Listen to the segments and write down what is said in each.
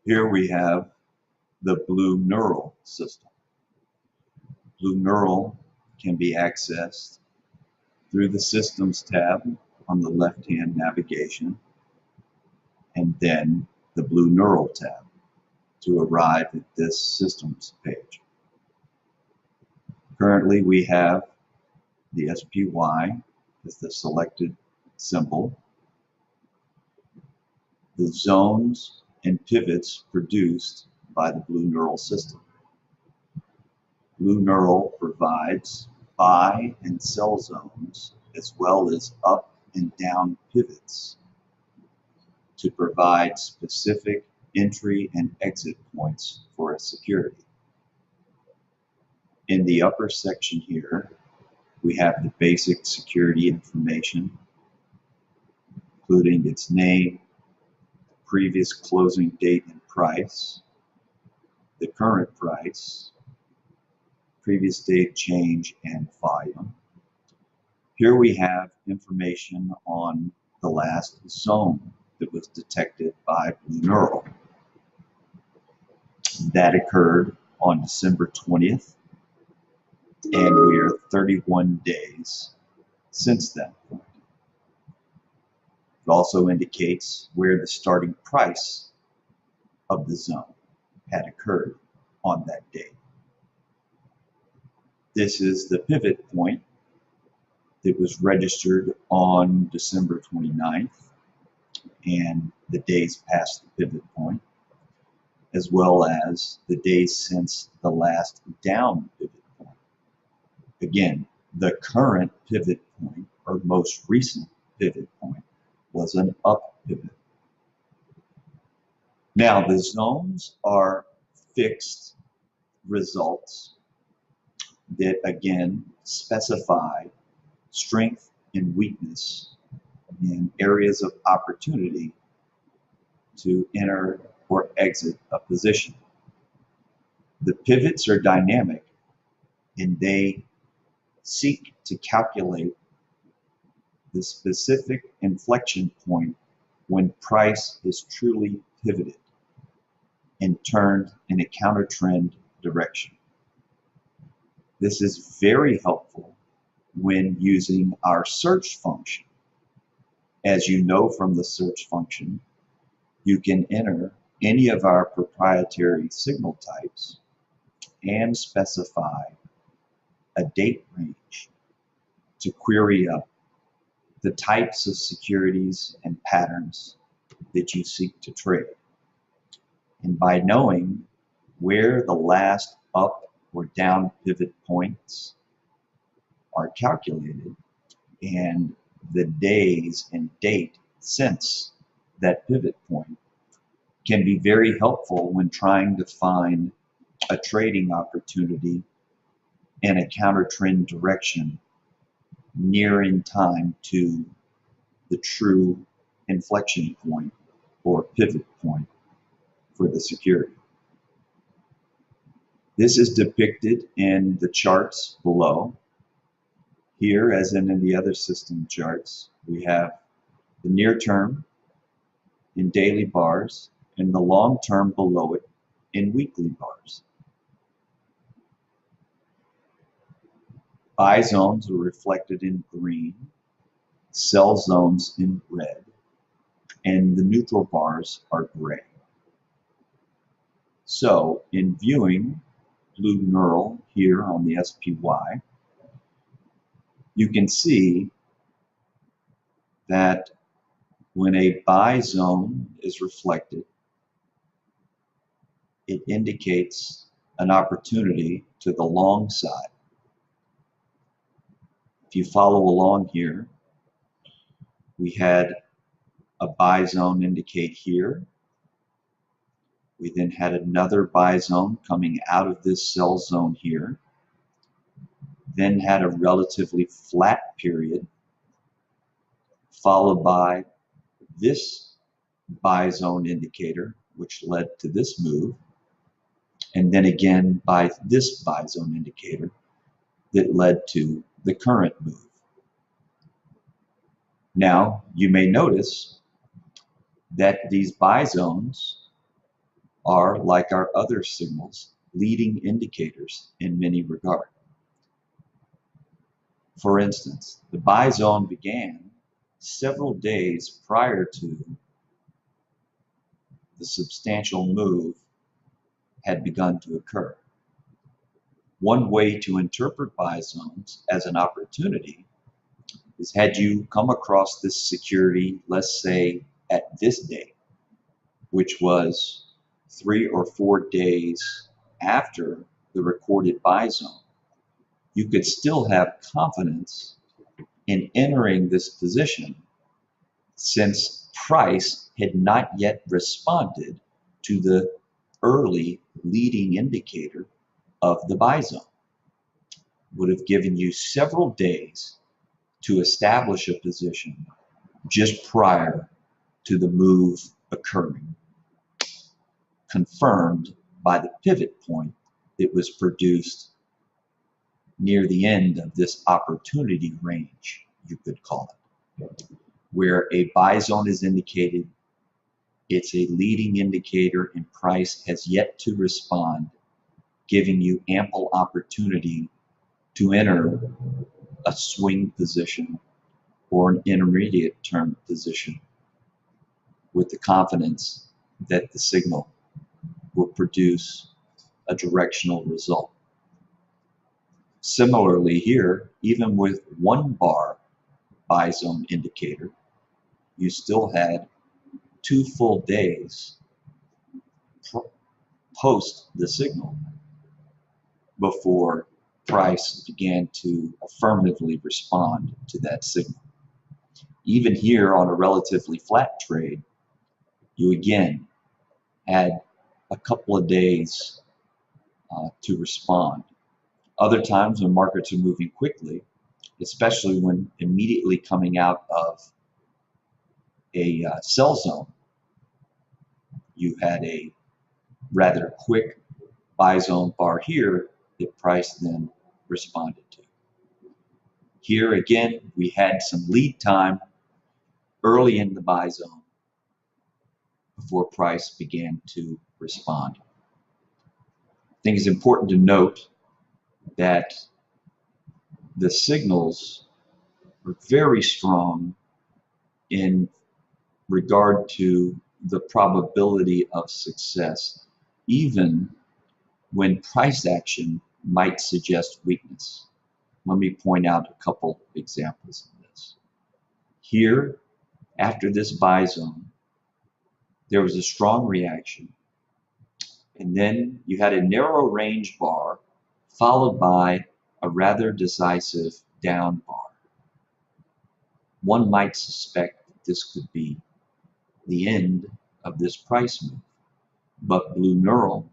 Here we have the BluNeural system. BluNeural can be accessed through the Systems tab on the left-hand navigation, and then the BluNeural tab to arrive at this Systems page. Currently, we have the SPY as the selected symbol. The zones and pivots produced by the BluNeural system. BluNeural provides buy and sell zones as well as up and down pivots to provide specific entry and exit points for a security. In the upper section here, we have the basic security information, including its name, previous closing date and price, the current price, previous date change, and volume. Here we have information on the last zone that was detected by BluNeural. That occurred on December 20th, and we are 31 days since that point. It also indicates where the starting price of the zone had occurred on that date. This is the pivot point that was registered on December 29th and the days past the pivot point, as well as the days since the last down pivot point. Again, the current pivot point, or most recent pivot point, was an up pivot. Now, the zones are fixed results that again specify strength and weakness in areas of opportunity to enter or exit a position. The pivots are dynamic and they seek to calculate the specific inflection point when price is truly pivoted and turned in a counter trend direction. This is very helpful when using our search function. As you know from the search function, you can enter any of our proprietary signal types and specify a date range to query up the types of securities and patterns that you seek to trade. And by knowing where the last up or down pivot points are calculated and the days and date since that pivot point can be very helpful when trying to find a trading opportunity in a counter trend direction near in time to the true inflection point or pivot point for the security. This is depicted in the charts below. Here, as in the other system charts, we have the near term in daily bars and the long term below it in weekly bars. Buy zones are reflected in green, sell zones in red, and the neutral bars are gray. So, in viewing BluNeural here on the SPY, you can see that when a buy zone is reflected, it indicates an opportunity to the long side. If you follow along here, we had a buy zone indicate here. We then had another buy zone coming out of this sell zone here. Then had a relatively flat period, followed by this buy zone indicator, which led to this move, and then again by this buy zone indicator that led to the current move. Now, you may notice that these buy zones are, like our other signals, leading indicators in many regards. For instance, the buy zone began several days prior to the substantial move had begun to occur. One way to interpret buy zones as an opportunity is, had you come across this security, let's say at this date, which was 3 or 4 days after the recorded buy zone, you could still have confidence in entering this position since price had not yet responded to the early leading indicator of the buy zone. Would have given you several days to establish a position just prior to the move occurring, confirmed by the pivot point that was produced near the end of this opportunity range, you could call it, where a buy zone is indicated. It's a leading indicator and price has yet to respond, giving you ample opportunity to enter a swing position or an intermediate term position with the confidence that the signal will produce a directional result. Similarly here, even with 1 bar buy zone indicator, you still had 2 full days post the signal before price began to affirmatively respond to that signal. Even here on a relatively flat trade, you again had a couple of days to respond. Other times when markets are moving quickly, especially when immediately coming out of a sell zone, you had a rather quick buy zone bar here that price then responded to. Here again, we had some lead time early in the buy zone before price began to respond. I think it's important to note that the signals are very strong in regard to the probability of success, even when price action might suggest weakness. Let me point out a couple examples of this. Here, after this buy zone, there was a strong reaction, and then you had a narrow range bar followed by a rather decisive down bar. One might suspect that this could be the end of this price move, but BluNeural,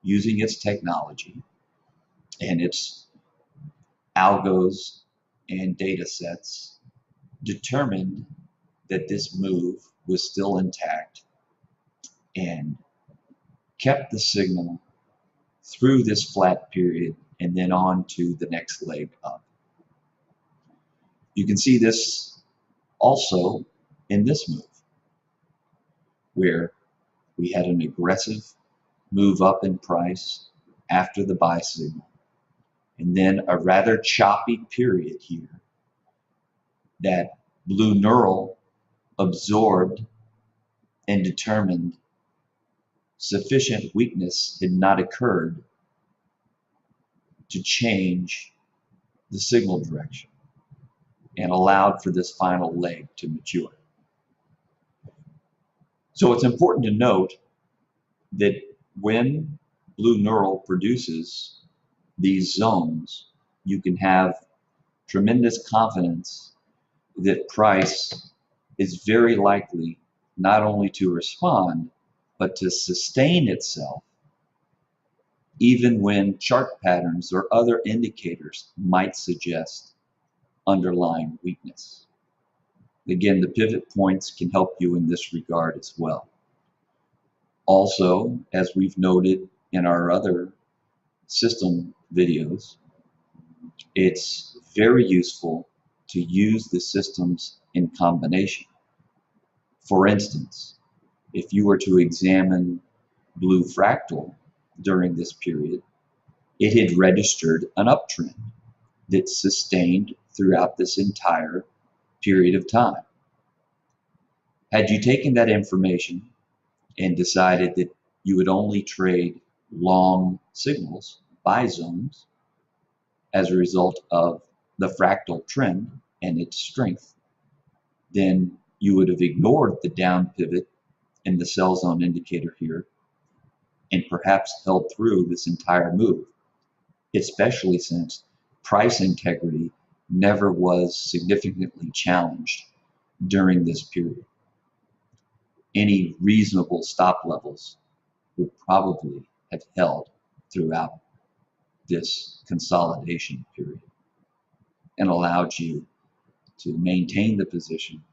using its technology and its algos and data sets, determined that this move was still intact and kept the signal through this flat period and then on to the next leg up. You can see this also in this move, where we had an aggressive move up in price after the buy signal, and then a rather choppy period here that BluNeural absorbed and determined sufficient weakness had not occurred to change the signal direction and allowed for this final leg to mature. So it's important to note that when BluNeural produces these zones, you can have tremendous confidence that price is very likely not only to respond, but to sustain itself, even when chart patterns or other indicators might suggest underlying weakness. Again, the pivot points can help you in this regard as well. Also, as we've noted in our other system videos, it's very useful to use the systems in combination. For instance, if you were to examine BluFractal, during this period, it had registered an uptrend that sustained throughout this entire period of time. Had you taken that information and decided that you would only trade long signals, buy zones, as a result of the fractal trend and its strength, then you would have ignored the down pivot in the sell zone indicator here and perhaps held through this entire move, especially since price integrity never was significantly challenged during this period. Any reasonable stop levels would probably have held throughout this consolidation period and allowed you to maintain the position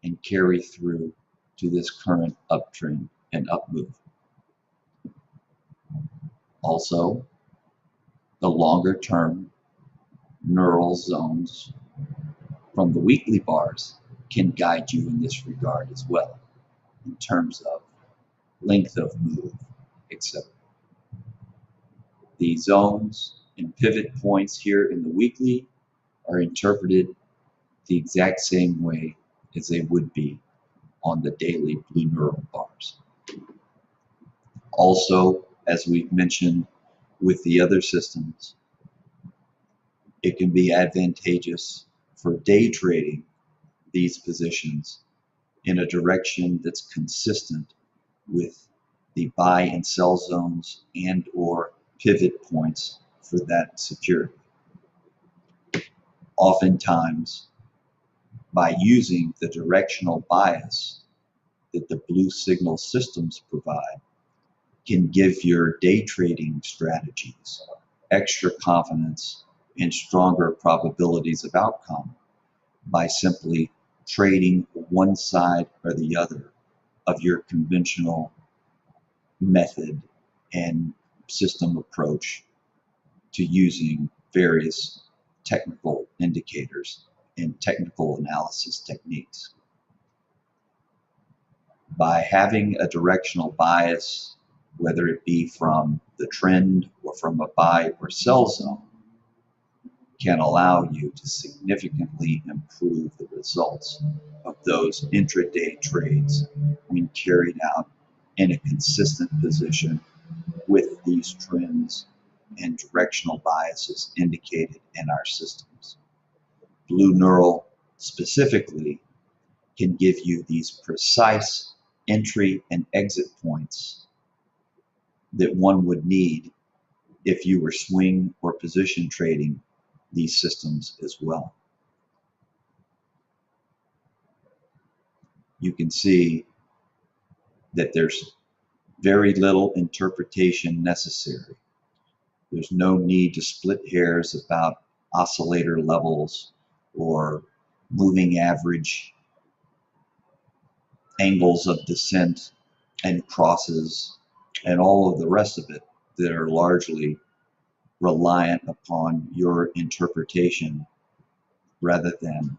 and carry through to this current uptrend and up move. Also, the longer term neural zones from the weekly bars can guide you in this regard as well, in terms of length of move, etc. The zones and pivot points here in the weekly are interpreted the exact same way as they would be on the daily BluNeural bars. Also, as we've mentioned with the other systems, it can be advantageous for day trading these positions in a direction that's consistent with the buy and sell zones and or pivot points for that security. Oftentimes, by using the directional bias that the BluSignal systems provide, can give your day trading strategies extra confidence and stronger probabilities of outcome by simply trading one side or the other of your conventional method and system approach to using various technical indicators and technical analysis techniques. By having a directional bias, whether it be from the trend or from a buy or sell zone, can allow you to significantly improve the results of those intraday trades when carried out in a consistent position with these trends and directional biases indicated in our systems. BluNeural specifically can give you these precise entry and exit points that one would need if you were swing or position trading these systems as well. You can see that there's very little interpretation necessary. There's no need to split hairs about oscillator levels or moving average angles of descent and crosses and all of the rest of it that are largely reliant upon your interpretation rather than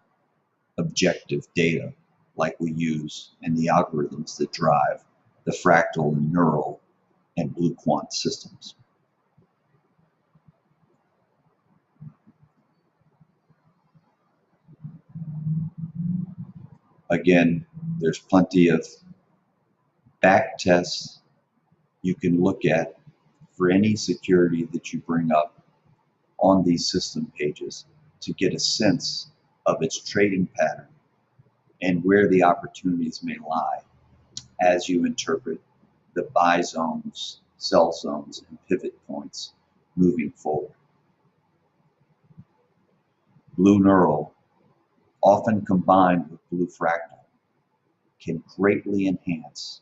objective data like we use in the algorithms that drive the fractal and neural and BluQuant systems. Again, there's plenty of back tests you can look at for any security that you bring up on these system pages to get a sense of its trading pattern and where the opportunities may lie as you interpret the buy zones, sell zones, and pivot points moving forward. BluNeural, often combined with BluFractal, can greatly enhance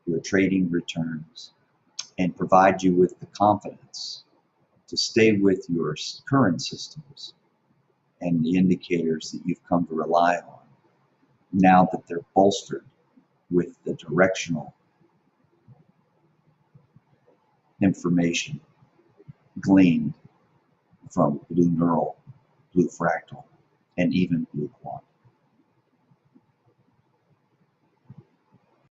your trading returns and provide you with the confidence to stay with your current systems and the indicators that you've come to rely on now that they're bolstered with the directional information gleaned from BluNeural, BluFractal, and even BluQuant.